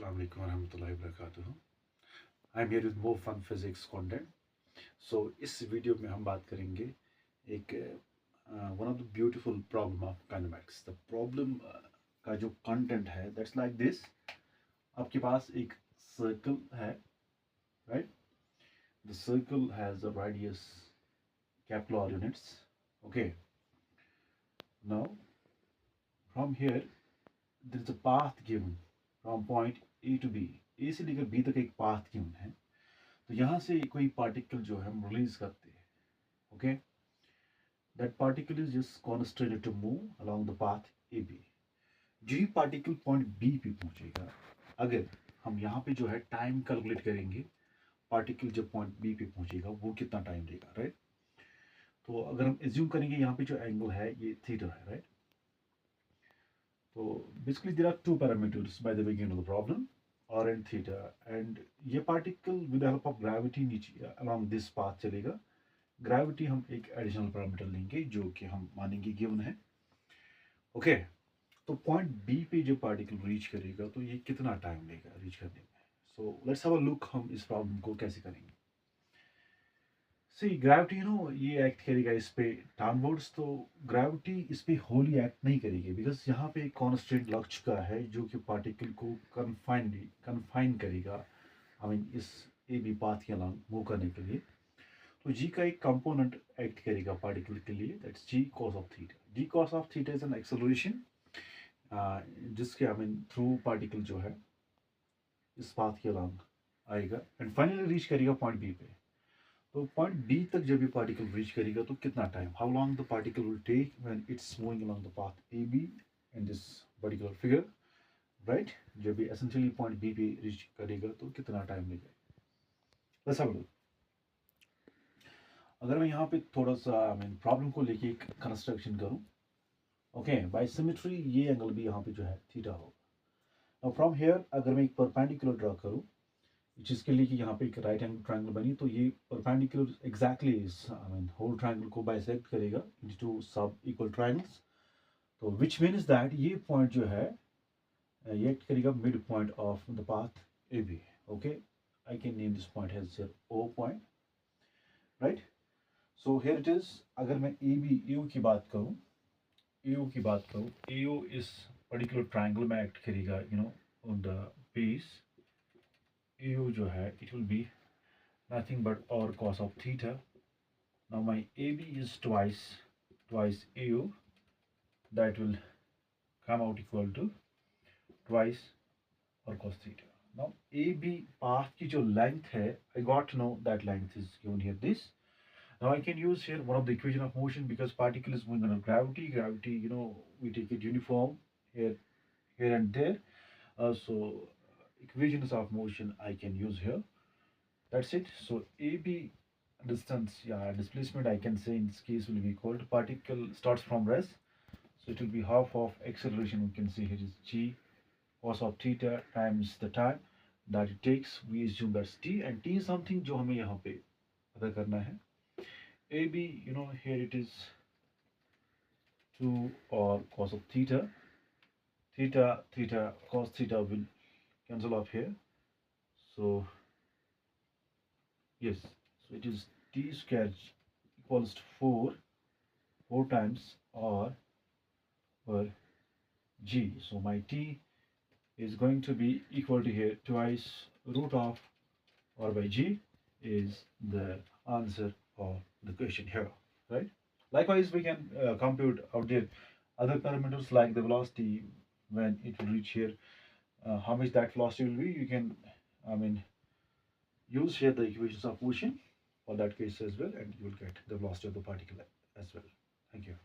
Assalamu alaikum warahmatullahi wabarakatuh. I'm here with more fun physics content. So इस video में हम बात करेंगे एक one of the beautiful problem of kinematics. The problem का जो content है that's like this. आपके पास एक circle है, right? The circle has a radius capital R units. Okay. Now from here there is a path given from point A to B. A से लेकर B तक एक path given है. तो यहाँ से कोई पार्टिकल जो है हम रिलीज करते हैं, okay, that particle is just constrained to move along the path A B. जो ही पार्टिकल पॉइंट बी पे पहुंचेगा, अगर हम यहाँ पे जो है टाइम कैलकुलेट करेंगे, पार्टिकल जब पॉइंट बी पे पहुंचेगा वो कितना टाइम लेगा, राइट. तो अगर हम एज्यूम करेंगे यहाँ पे जो एंगल है ये थीटा है, राइट. तो basically there are two parameters by the beginning of the problem, r and theta, and ये particle with help of gravity नीचे अलोंग दिस पाथ चलेगा. ग्रेविटी हम एक एडिशनल पैरामीटर लेंगे जो कि हम मानेंगे गिवन है, ओके. तो पॉइंट बी पे जो पार्टिकल रीच करेगा तो ये कितना टाइम लेगा रीच करने में. So let's have a look हम इस प्रॉब्लम को कैसे करेंगे. सी ग्रेविटी ये एक्ट करेगा इस पे डाउनवर्ड्स. तो ग्रेविटी इस पे होली एक्ट नहीं करेगी बिकॉज यहाँ पे एक कॉन्स्टेंट लग चुका है जो कि पार्टिकल को कन्फाइन करेगा, आई मीन इस ए बी पाथ के अलॉन्ग मूव करने के लिए. तो जी का एक कंपोनेंट एक्ट करेगा पार्टिकल के लिए, that's g cos of theta. G cos of theta is an acceleration जिसके आई मीन थ्रू पार्टिकल जो है इस पाथ के अलॉन्ग आएगा एंड फाइनली रीच करेगा पॉइंट बी पे. तो पॉइंट बी तक जब ये पार्टिकल रीच करेगा तो कितना time, how long the particle will take when it's moving along the path A B in this particular figure, right. जब ये एसेंशियली पॉइंट बी पे रीच करेगा तो कितना टाइम लेगा. Let's have a look. अगर मैं यहाँ पे थोड़ा सा आई मीन प्रॉब्लम को लेके एक कंस्ट्रक्शन करूँ, ओके, बाय सिमेट्री ये एंगल भी यहाँ पे जो है थीटा होगा. नाउ फ्रॉम हियर अगर मैं एक परपेंडिकुलर ड्रॉ करूँ जिसके लिए कि यहाँ पे एक राइट एंगल ट्रायंगल बनी, तो ये perpendicular exactly I mean whole triangle को बाइसेक्ट करेगा into two sub equal triangles. तो विच मीन्स दैट ये पॉइंट जो है ये एक्ट करेगा mid point of the path A B, okay. I can name this point has O point, right. So here it is. अगर मैं A B ए की बात करूँ, ए ओ इस पर्टिकुलर ट्रायंगल में एक्ट करेगा ऑन द बेस. AO जो है it will be nothing but r cos of theta. Now my AB is twice AO, that will come out equal to twice r cos theta. Now AB path की जो length है, I got to know that length is given here this. Now I can use here one of the equation of motion because particle is moving under gravity. Gravity, we take it uniform here and there. So equations of motion I can use here. That's it. So AB distance, displacement I can say in this case will be equal to particle starts from rest. So it will be half of acceleration. We can see here is g cos of theta times the time that it takes. We assume that's t, and t is something जो हमें यहाँ पे पता करना है. AB, here it is 2 or cos of theta. Theta cos theta will cancel off here. So yes, so it is t square equals to 4 times r per g. So my t is going to be equal to here twice root of r by g is the answer of the question here, right. Likewise we can compute out there other parameters like the velocity when it will reach here, how much that velocity will be. You can use here the equations of motion for that case as well, and you will get the velocity of the particle as well. Thank you.